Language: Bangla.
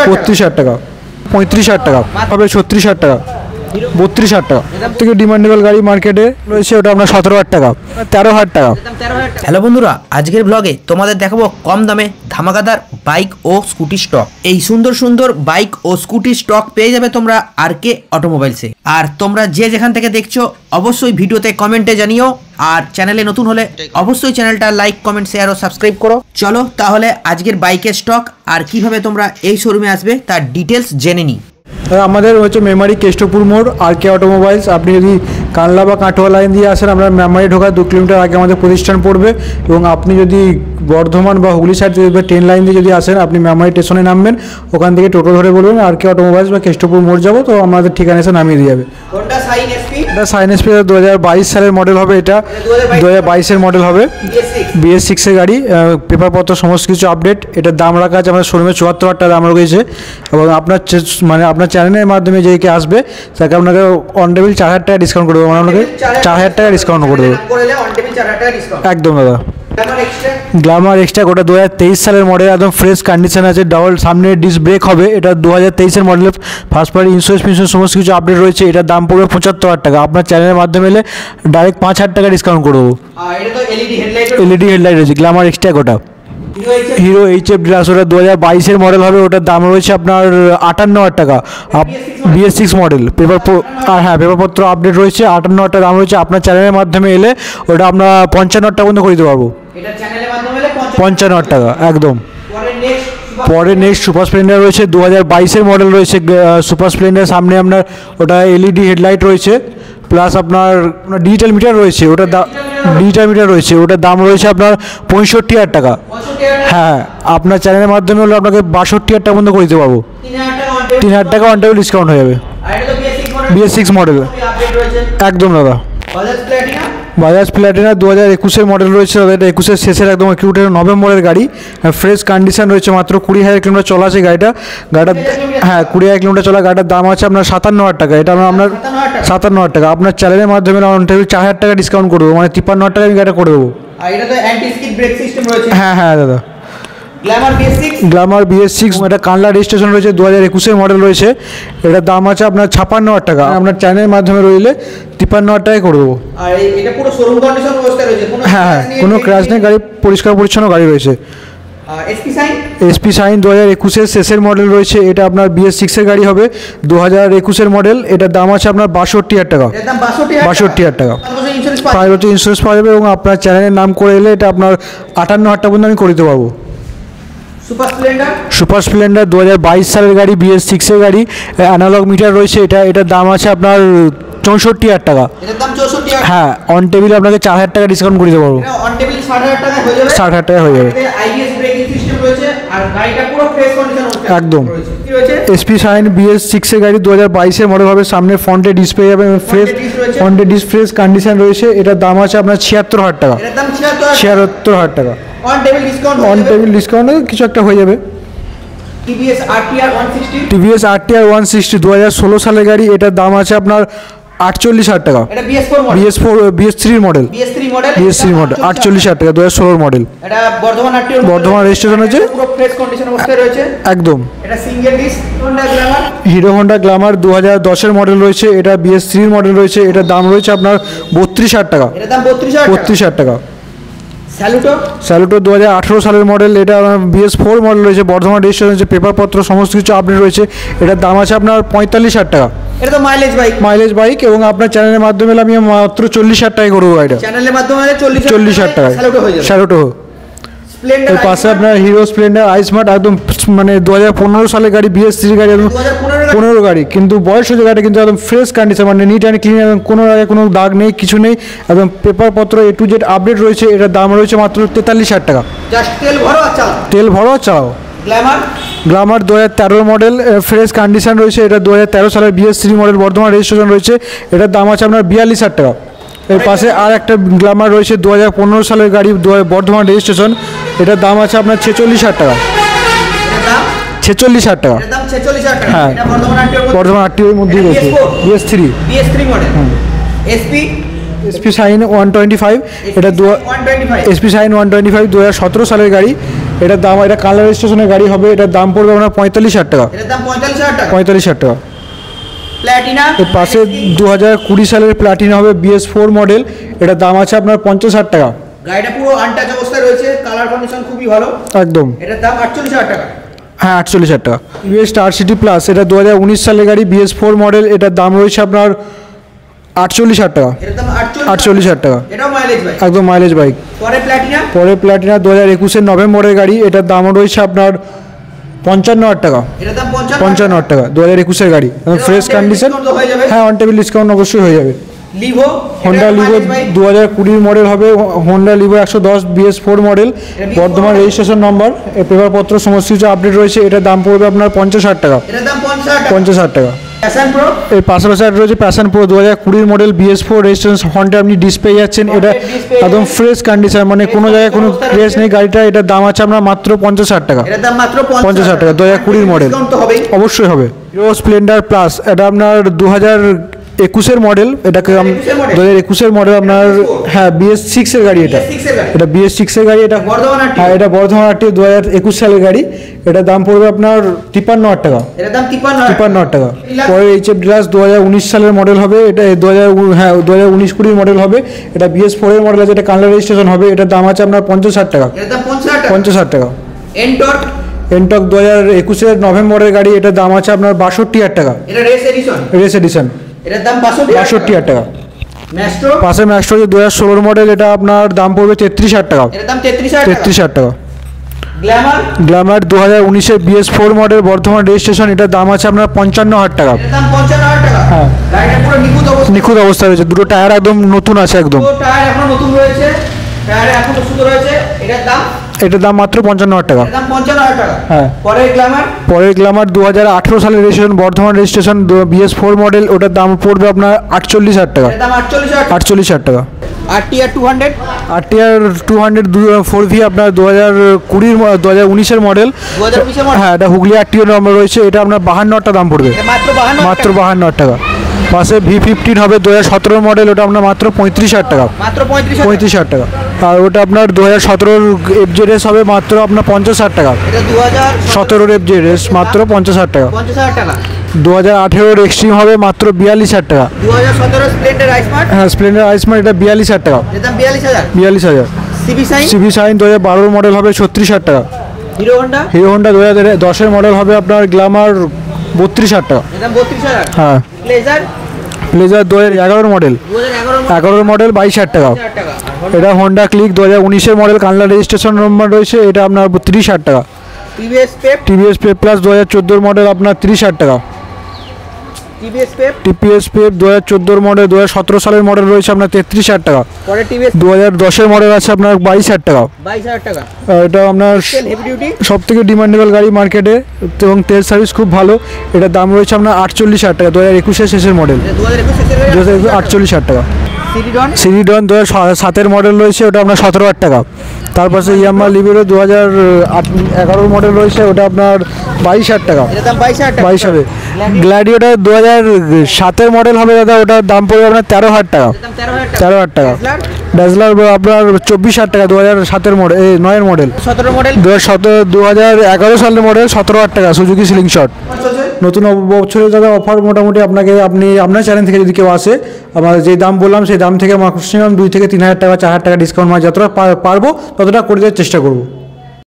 32,000 টাকা, 35,000 টাকা, হবে 36,000 টাকা, 32,000 টাকা। থেকে ডিমান্ডেবল গাড়ি মার্কেটে রয়েছে ওটা আপনার 17,000 টাকা, 13,000 টাকা। হ্যালো বন্ধুরা, আজকের ব্লগে তোমাদের দেখাবো কম দামে ধামাকাদার বাইক ও স্কুটি স্টক। এই সুন্দর সুন্দর বাইক ও স্কুটি স্টক পেয়ে যাবে তোমরা আরকে অটোমোবাইলসে। আর তোমরা যে যেখান থেকে দেখছো অবশ্যই ভিডিওতে কমেন্টে জানিও, আর চ্যানেলে নতুন হলে অবশ্যই চ্যানেলটা লাইক, কমেন্ট, শেয়ার ও সাবস্ক্রাইব করো। চলো তাহলে আজকের বাইকের স্টক আর কিভাবে তোমরা এই শোরুমে আসবে তার ডিটেলস জেনে নিই। আমাদের হচ্ছে মেমারি কেষ্টপুর মোড়, আরকে অটোমোবাইলস। আপনি যদি কানলা বা কাটোয়া লাইন দিয়ে আসেন, আমরা মেমারি ঢোকার 2 কিলোমিটার আগে আমাদের প্রতিষ্ঠান পড়বে। এবং আপনি যদি বর্ধমান বা হুগলি সাইড যদি ট্রেন লাইন দিয়ে যদি আসেন, আপনি মেমারি স্টেশনে নামবেন, ওখান থেকে টোটো ধরে বলবেন আরকে অটোমোবাইলস বা কেষ্টপুর মোড় যাবো, তো আমাদের ঠিকানা এসে নামিয়ে দিয়ে যাবে। এটা সাইন এসপি 2022 সালের মডেল হবে, এটা 2022-এর মডেল হবে, BS6-এর গাড়ি, পেপারপত্র সমস্ত কিছু আপডেট। এটার দাম রাখা আছে আমাদের শোরুমে 74,000 টাকা দাম রয়েছে। এবং আপনার চ্যানেলের মাধ্যমে যে কে আসবে তাকে আপনাকে অন টেবিল 4,000 টাকা ডিসকাউন্ট করে দেবো, মানে আপনাকে 4,000 টাকা ডিসকাউন্ট করে দেবো। একদম দাদা। গ্ল্যামার এক্সট্রা, ওটা 2023 সালের মডেল, একদম ফ্রেশ কন্ডিশন আছে, ডাবল সামনে ডিস্ক ব্রেক হবে। এটা 2023-এর মডেল, ফার্স্ট পার্টি ইন্স্যুরেন্স সমস্ত কিছু আপডেট রয়েছে। এটার দাম পড়বে 75,000 টাকা। আপনার চ্যানেলের মাধ্যমে এলে ডাইরেক্ট 5,000 টাকা ডিসকাউন্ট করে দেবো। এলইডি হেডলাইট রয়েছে গ্ল্যামার এক্সট্রা। ওটা হিরো HF ডিলাক্স, ওটা 2022-এর মডেল হবে, ওটার দাম রয়েছে আপনার 58,000 টাকা। BS6 মডেল, পেপারপত্র আপডেট রয়েছে, 58,000 টাকা দাম রয়েছে। আপনার চ্যানেলের মাধ্যমে এলে ওটা আমরা 55,000 টাকা পর্যন্ত করে দিতে পারবো। 55,000 টাকা একদম। পরে নেক্সট সুপার স্প্লেন্ডার রয়েছে, 2022-এর মডেল রয়েছে সুপার স্প্লেন্ডার। সামনে আপনার ওটা এলইডি হেডলাইট রয়েছে, প্লাস আপনার ডিজিটাল মিটার রয়েছে, ওটার দাম রয়েছে আপনার 65,000 টাকা। হ্যাঁ, আপনার চ্যানেলের মাধ্যমে হলে আপনাকে 62,000 টাকা পর্যন্ত করে দিতে পারবো। 3,000 টাকা অন টেবিল ডিসকাউন্ট হয়ে যাবে। BS6 মডেল একদম দাদা। বাজাজ প্ল্যাটিনা 2021-এর মডেল রয়েছে দাদা, এটা 21-এর শেষের একদম নভেম্বরের গাড়ি, ফ্রেশ কন্ডিশন রয়েছে, মাত্র 20,000 কিলোমিটার চলা আছে গাড়িটা। হ্যাঁ 20,000 কিলোমিটার চলা গাড়িটার দাম আছে আপনার 57,000 টাকা। এটা আপনার 57,000 টাকা। আপনার চ্যানেলের মাধ্যমে অন টেবিল 4,000 টাকা ডিসকাউন্ট করবো, মানে 53,000 টাকা আমি গাড়িটা করে দেবো। হ্যাঁ দাদা। গ্ল্যামার BS6, এটা কানলা রেজিস্ট্রেশন রয়েছে, 2021-এর মডেল রয়েছে। এটার দাম আছে আপনার 56,000 টাকা। আপনার চ্যানেলের মাধ্যমে রইলে 53,000 টাকায় করে দেবো। হ্যাঁ, কোনো ক্র্যাশ নেই, গাড়ি পরিষ্কার পরিচ্ছন্ন গাড়ি রয়েছে। SP শাইন 2021-এর শেষের মডেল রয়েছে, এটা আপনার BS6-এর গাড়ি হবে, 2021-এর মডেল। এটার দাম আছে আপনার 62,000 টাকা। 62,000 টাকা 5 বছর ইন্স্যুরেন্স পাওয়া যাবে। এবং আপনার চ্যানেলের নাম করে এলে এটা আপনার 58,000 টাকা পর্যন্ত আমি করে দিতে পারবো। সুপার স্প্লেন্ডার 2022 সালের গাড়ি, BS6-এর গাড়ি, অ্যানালগ মিটার রয়েছে। এটার দাম আছে আপনার 64,000 টাকা। হ্যাঁ, অন টেবিল আপনাকে 4,000 টাকা ডিসকাউন্ট করে দিতে পারবো। 60,000 টাকা হয়ে যাবে একদম। SP শাইন BS6-এর গাড়ি, 2022-এর মডেল হবে, সামনে ফ্রন্টে ডিসপ্লে যাবে, ফ্রেশ ফ্রন্টে ফ্রেশ কন্ডিশন রয়েছে। এটার দাম আছে আপনার 76,000 টাকা। 76,000 টাকা অন টেবিল ডিসকাউন্ট কিছু একটা হয়ে যাবে। TVS RTR 160 2016 সালের গাড়ি, এটার দাম আছে আপনার 48,000 টাকা। BS3 মডেল 48,000 টাকা, 2016 মডেল। বর্ধমান রেজিস্ট্রেশন আছে একদম। হিরো হোন্ডা গ্ল্যামার 2010-এর মডেল রয়েছে, এটা BS3 মডেল রয়েছে। এটার দাম রয়েছে আপনার 32,000 টাকা। 32,000 টাকা। স্যালুটো 2018 সালের মডেল, এটা BS4 মডেল রয়েছে, বর্ধমান রেজিস্ট্রেশন রয়েছে, পেপারপত্র সমস্ত কিছু আপডেট রয়েছে। এটার দাম আছে আপনার 45,000 টাকা। এটা তো মাইলেজ বাইক। এবং আপনার চ্যানেলের মাধ্যমে আমি মাত্র 40,000 টাকায় করবো গাড়িটা। চ্যানেলের মাধ্যমে 40,000 টাকা স্যালুটো। এর পাশে আপনার হিরো স্প্লেন্ডার আইস্মার্ট, একদম মানে 2015 সালের গাড়ি, BS3 গাড়ি, একদম 15 গাড়ি, কিন্তু বয়স হয়েছে গাড়িটা, কিন্তু একদম ফ্রেশ কন্ডিশন, মানে নিট অ্যান্ড ক্লিন, এবং কোনো আগে কোনো দাগ নেই, কিছু নেই, একদম পেপারপত্র A to Z আপডেট রয়েছে। এটার দাম রয়েছে মাত্র 43,000 টাকা। তেল ভরো আর চালাও। গ্ল্যামার 2013 মডেল, ফ্রেশ কন্ডিশন রয়েছে। এটা 2013 সালের BS3 মডেল, বর্ধমান রেজিস্ট্রেশন রয়েছে। এটার দাম আছে আপনার 42,000 টাকা। এর পাশে আর একটা গ্ল্যামার রয়েছে, 2015 সালের গাড়ি, বর্ধমান রেজিস্ট্রেশন। এটার দাম আছে আপনার 46,000 টাকা। 46,000 টাকা। হ্যাঁ, বর্ধমান RTOর মধ্যেই রয়েছে, BS3 মডেল। SP শাইন 125, এটা SP শাইন 125 2017 সালের গাড়ি। এটার দাম, এটা কালার রেজিস্ট্রেশনের গাড়ি হবে, এটার দাম পড়বে আপনার 45,000 টাকা। এটার দাম 45,000 টাকা। 45,000 টাকা। প্ল্যাটিনা এর পাশে 2020 সালের প্লাটিনা হবে BS4 মডেল, এটার দাম আছে আপনার 50,000 টাকা। গাড়িটা পুরো আনটাচ অবস্থায় রয়েছে, কালার কন্ডিশন খুবই ভালো একদম। এটার দাম 48,000 টাকা। হ্যাঁ 48,000 টাকা। TVS স্টার সিটি প্লাস, এটা 2019 সালের গাড়ি, BS4 মডেল, এটার দাম রয়েছে আপনার 48,000 টাকা। এটার দাম 48,000 টাকা। এটাও মাইলেজ বাইক। একদম মাইলেজ বাইক। পরে প্ল্যাটিনা, পরে প্লাটিনা 2021 নভেম্বরের গাড়ি, এটার দাম রয়েছে আপনার 55,000 টাকা। এটার দাম 55,000 টাকা, 2021 গাড়ি, ফ্রেশ কন্ডিশন। হ্যাঁ অন টেবিল ডিসকাউন্ট অবশ্যই হয়ে যাবে। লিভো, হোন্ডা লিভো 2020 মডেল হবে, Honda Livo 110 BS4 model, Bardhaman registration number, পেপারপত্র সমস্ত কিছু আপডেট রয়েছে, এটার দাম পড়বে আপনার 50,000 টাকা। এটার দাম 50,000 টাকা। 50,000 টাকা। প্যাশন প্রো, এর পাশাপাশি আর রয়েছে Passion Pro 2020 model BS4 registration, হর্নটা আপনি ডিসপ্লে যাচ্ছেন, এটা একদম ফ্রেশ কন্ডিশন, মানে কোনো জায়গায় কোনো ক্রেশ নেই গাড়িটা। এটার দাম আছে আপনার মাত্র 50,000 টাকা। এটার দাম মাত্র 50,000 টাকা, 2020 মডেল। ডিসকাউন্ট তো হবেই। অবশ্যই হবে। হিরো স্প্লেন্ডার প্লাস, এটা আপনার 2021 মডেল, এটাকে 2021 মডেল আপনার, হ্যাঁ BS6 এর গাড়ি, এটা BS6 এর গাড়ি। এটা BS6 এর গাড়ি, এটা বর্ধমান RTO। হ্যাঁ এটা বর্ধমান RTO 2021 সালের গাড়ি, এটার দাম পড়বে আপনার 53,000 টাকা। এটার দাম 53,000 টাকা। পরে HF ডিলাক্স 2019 সালের মডেল হবে, এটা 2019-20 মডেল হবে, এটা BS4 এর মডেল আছে, এটা কালার রেজিস্ট্রেশন হবে, এটার দাম আছে আপনার 50,000 টাকা। এটার দাম 50,000 টাকা। 50,000 টাকা। এনটর্ক, এনটক 2021 নভেম্বরের গাড়ি, এটার দাম আছে আপনার 62,000 টাকা। এটা রেস এডিশন, রেস এডিশন, এটার দাম 62,000 টাকা। ম্যাস্ট্রো, পাশে ম্যাস্ট্রো 2016 মডেল, এটা আপনার দাম পড়বে 33,000 টাকা। এটার দাম 33,000 টাকা। 33,000 টাকা। গ্ল্যামার, গ্ল্যামার 2019-এর BS4 মডেল, বর্ধমান রেজিস্ট্রেশন, এটার দাম আছে আপনার 55,000 টাকা। এটার দাম 55,000 টাকা। হ্যাঁ। গাড়িটা পুরো নিখুঁত অবস্থা, নিখুঁত অবস্থা রয়েছে, দুটো টায়ার একদম নতুন আছে একদম। পুরো টায়ার এখনো নতুন রয়েছে, টায়ার এখনো সুন্দর রয়েছে। এটার দাম, এটার দাম মাত্র 55,000 টাকা। এটার দাম 55,000 টাকা। হ্যাঁ। পরে গ্ল্যামার, পরের গ্ল্যামার 2018 সালের registration, Bardhaman registration, BS4 model, ওটার দাম পড়বে আপনার 48,000 টাকা। এটার দাম 48,000 টাকা। 48,000 টাকা। RTR 200, RTR 200 4V আপনার 2019-এর মডেল, 2020 এর মডেল। হ্যাঁ এটা হুগলি RTO নম্বর রয়েছে, এটা আপনার 52,000 টাকা দাম পড়বে। এটা মাত্র 52,000 মাত্র টাকা। 52,000 টাকা। পাশে V15 হবে 2017 মডেল, ওটা আপনার মাত্র 35,000 টাকা। মাত্র 35,000 টাকা। 35,000 টাকা। আর ওটা আপনার 2017 FZS হবে মাত্র আপনার 50,000 টাকা। এটা 17 FZS মাত্র 50,000 টাকা। 50,000 টাকা। 2018 এক্সট্রিম হবে মাত্র 42,000 টাকা। 2017 স্প্লেন্ডার আইসমার্ট, হ্যাঁ স্প্লেন্ডার আইসমার্ট, এটা 42,000 টাকা। এর দাম 42,000। 42,000। CB Shine, CB Shine 2012 model হবে 36,000 টাকা। হিরো হোন্ডা, হিরো হোন্ডা 2010-এর মডেল হবে আপনার গ্ল্যামার 32,000 টাকা। এর দাম 32,000। হ্যাঁ। প্লেজার প্লেজার 2011 মডেল, 11 মডেল 22,000 টাকা। টাকা। এটা হোন্ডা ক্লিক 2019-এর মডেল, কানলা রেজিস্ট্রেশন নম্বর রয়েছে, এটা আপনার 30,000 টাকা। TVS Pep, TVS Pep Plus 2014 model আপনার 30,000 টাকা। TVS Pep, TPS Pep 2014 model, 2017 সালের মডেল রয়েছে আপনার 33,000 টাকা। পরে টিভিএস 2010-এর মডেল আছে আপনার 22,000 টাকা। 22,000 টাকা। এটা আপনার তেল হেভি ডিউটি, সব থেকে ডিমান্ডেবল গাড়ি মার্কেটে, এবং তেল সার্ভিস খুব ভালো, এটার দাম রয়েছে আপনার 48,000 টাকা। 2021-এর শেষের মডেল, 2021 শেষের 48,000 টাকা। সিরিডন, সিরিডন 2007-এর মডেল রয়েছে, ওটা আপনার 17,000 টাকা। তারপরে ইয়ামাহা লিবেরো 2011 মডেল রয়েছে, ওটা আপনার 22,000 টাকা। এর দাম 22,000 টাকা। 22 হবে। গ্ল্যাডিয়েটর 2007-এর মডেল হবে দাদা, ওটার দাম পড়বে আপনার 13,000 টাকা। এর দাম 13,000 টাকা। 13,000 টাকা। টেসলার ড্যাজলার আপনার 24,000 টাকা, 2007-এর মডেল, 9-এর মডেল। 17 মডেল, 2011 সালের মডেল 17,000 টাকা, সুজুকি স্লিংশট। চলছে। নতুন বছরে দাদা অফার মোটামুটি আপনি আপনার চ্যানেল থেকে যদি কেউ আসে, আমার যে দাম বললাম সেই দাম থেকে ম্যাক্সিমাম 2 থেকে 3,000 টাকা 4,000 টাকা ডিসকাউন্ট, যতটা পারবো ততটা করে দেওয়ার চেষ্টা করবো।